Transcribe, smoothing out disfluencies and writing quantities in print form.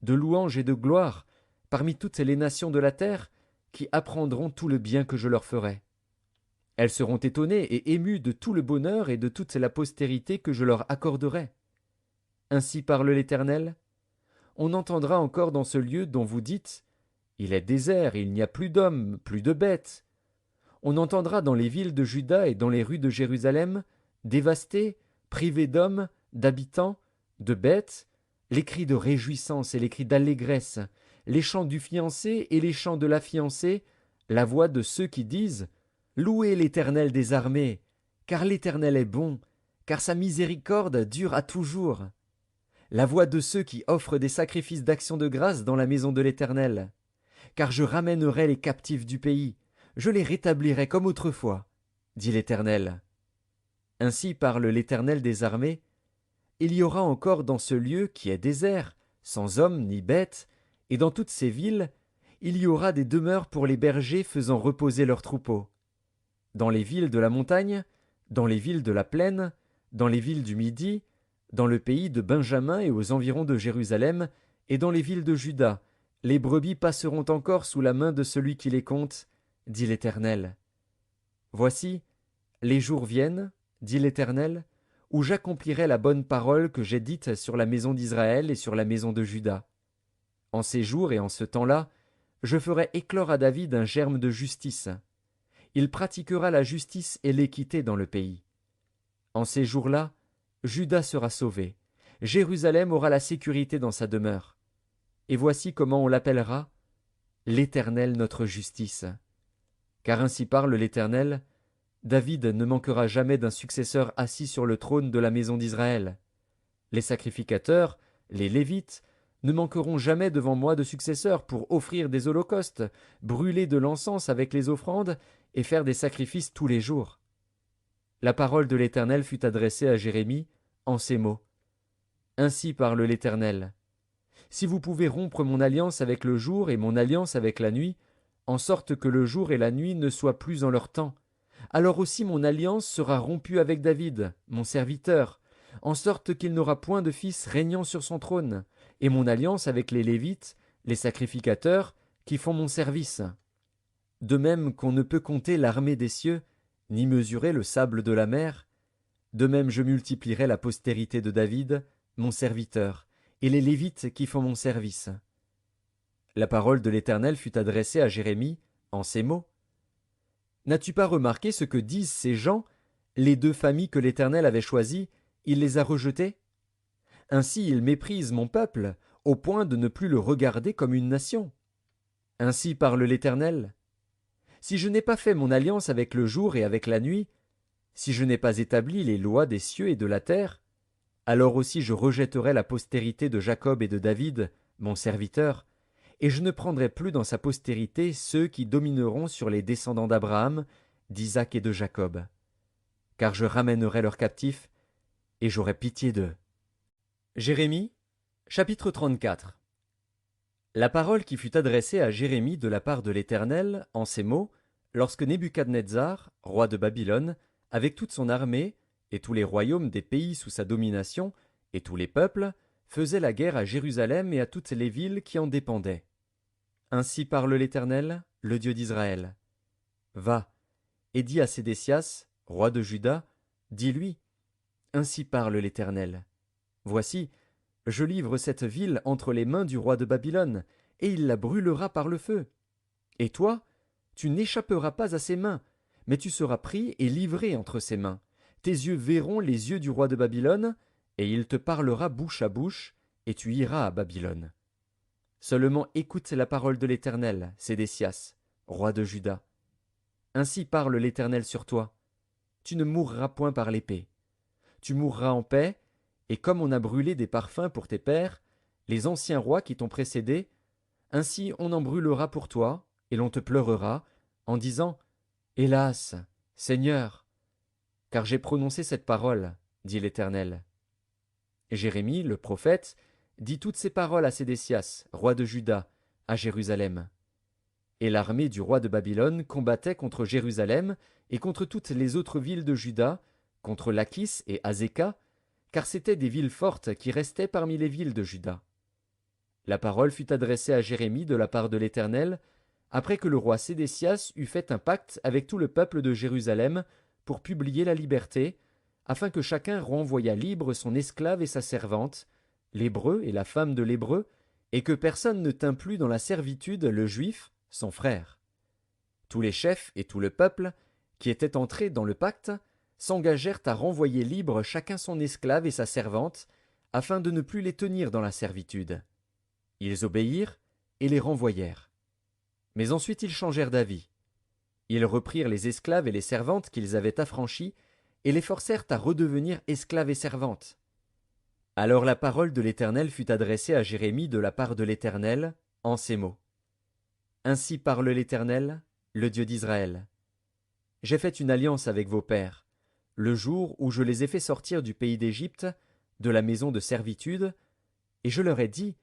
de louange et de gloire, parmi toutes les nations de la terre, qui apprendront tout le bien que je leur ferai. Elles seront étonnées et émues de tout le bonheur et de toute la postérité que je leur accorderai. Ainsi parle l'Éternel. On entendra encore dans ce lieu dont vous dites, il est désert, il n'y a plus d'hommes, plus de bêtes. On entendra dans les villes de Juda et dans les rues de Jérusalem, dévastées, privées d'hommes, d'habitants, de bêtes, les cris de réjouissance et les cris d'allégresse, les chants du fiancé et les chants de la fiancée, la voix de ceux qui disent Louez l'Éternel des armées, car l'Éternel est bon, car sa miséricorde dure à toujours. La voix de ceux qui offrent des sacrifices d'action de grâce dans la maison de l'Éternel. Car je ramènerai les captifs du pays, je les rétablirai comme autrefois, dit l'Éternel. Ainsi parle l'Éternel des armées. Il y aura encore dans ce lieu qui est désert, sans hommes ni bêtes, et dans toutes ces villes, il y aura des demeures pour les bergers faisant reposer leurs troupeaux. Dans les villes de la montagne, dans les villes de la plaine, dans les villes du Midi, dans le pays de Benjamin et aux environs de Jérusalem, et dans les villes de Juda, les brebis passeront encore sous la main de celui qui les compte, dit l'Éternel. Voici, les jours viennent, dit l'Éternel, où j'accomplirai la bonne parole que j'ai dite sur la maison d'Israël et sur la maison de Juda. En ces jours et en ce temps-là, je ferai éclore à David un germe de justice. Il pratiquera la justice et l'équité dans le pays. En ces jours-là, Juda sera sauvé, Jérusalem aura la sécurité dans sa demeure. Et voici comment on l'appellera l'Éternel notre justice. Car ainsi parle l'Éternel, David ne manquera jamais d'un successeur assis sur le trône de la maison d'Israël. Les sacrificateurs, les Lévites, ne manqueront jamais devant moi de successeurs pour offrir des holocaustes, brûler de l'encens avec les offrandes et faire des sacrifices tous les jours. La parole de l'Éternel fut adressée à Jérémie en ces mots. Ainsi parle l'Éternel. Si vous pouvez rompre mon alliance avec le jour et mon alliance avec la nuit, en sorte que le jour et la nuit ne soient plus en leur temps, alors aussi mon alliance sera rompue avec David, mon serviteur, en sorte qu'il n'aura point de fils régnant sur son trône, et mon alliance avec les Lévites, les sacrificateurs, qui font mon service. De même qu'on ne peut compter l'armée des cieux, ni mesurer le sable de la mer, de même je multiplierai la postérité de David, mon serviteur, et les Lévites qui font mon service. La parole de l'Éternel fut adressée à Jérémie en ces mots. N'as-tu pas remarqué ce que disent ces gens, les deux familles que l'Éternel avait choisies, il les a rejetées? Ainsi ils méprisent mon peuple, au point de ne plus le regarder comme une nation. Ainsi parle l'Éternel. Si je n'ai pas fait mon alliance avec le jour et avec la nuit, si je n'ai pas établi les lois des cieux et de la terre, alors aussi je rejetterai la postérité de Jacob et de David, mon serviteur, et je ne prendrai plus dans sa postérité ceux qui domineront sur les descendants d'Abraham, d'Isaac et de Jacob. Car je ramènerai leurs captifs, et j'aurai pitié d'eux. Jérémie, chapitre 34. La parole qui fut adressée à Jérémie de la part de l'Éternel, en ces mots, lorsque Nebuchadnezzar, roi de Babylone, avec toute son armée, et tous les royaumes des pays sous sa domination, et tous les peuples, faisait la guerre à Jérusalem et à toutes les villes qui en dépendaient. Ainsi parle l'Éternel, le Dieu d'Israël. Va, et dis à Sédécias, roi de Juda, dis-lui, ainsi parle l'Éternel. Voici, je livre cette ville entre les mains du roi de Babylone, et il la brûlera par le feu. Et toi, tu n'échapperas pas à ses mains, mais tu seras pris et livré entre ses mains. Tes yeux verront les yeux du roi de Babylone, et il te parlera bouche à bouche, et tu iras à Babylone. Seulement écoute la parole de l'Éternel, Sédécias, roi de Juda. Ainsi parle l'Éternel sur toi. Tu ne mourras point par l'épée. Tu mourras en paix, et comme on a brûlé des parfums pour tes pères, les anciens rois qui t'ont précédé, ainsi on en brûlera pour toi, et l'on te pleurera, en disant, Hélas, Seigneur, car j'ai prononcé cette parole, dit l'Éternel. Jérémie, le prophète, dit toutes ces paroles à Sédécias, roi de Juda, à Jérusalem. Et l'armée du roi de Babylone combattait contre Jérusalem et contre toutes les autres villes de Juda, contre Lachis et Azéka, car c'étaient des villes fortes qui restaient parmi les villes de Juda. La parole fut adressée à Jérémie de la part de l'Éternel, après que le roi Sédécias eut fait un pacte avec tout le peuple de Jérusalem pour publier la liberté, afin que chacun renvoyât libre son esclave et sa servante, l'hébreu et la femme de l'hébreu, et que personne ne tint plus dans la servitude le juif, son frère. Tous les chefs et tout le peuple, qui étaient entrés dans le pacte, s'engagèrent à renvoyer libre chacun son esclave et sa servante, afin de ne plus les tenir dans la servitude. Ils obéirent et les renvoyèrent. Mais ensuite ils changèrent d'avis. Ils reprirent les esclaves et les servantes qu'ils avaient affranchis, et les forcèrent à redevenir esclaves et servantes. Alors la parole de l'Éternel fut adressée à Jérémie de la part de l'Éternel, en ces mots. Ainsi parle l'Éternel, le Dieu d'Israël. J'ai fait une alliance avec vos pères, le jour où je les ai fait sortir du pays d'Égypte, de la maison de servitude, et je leur ai dit,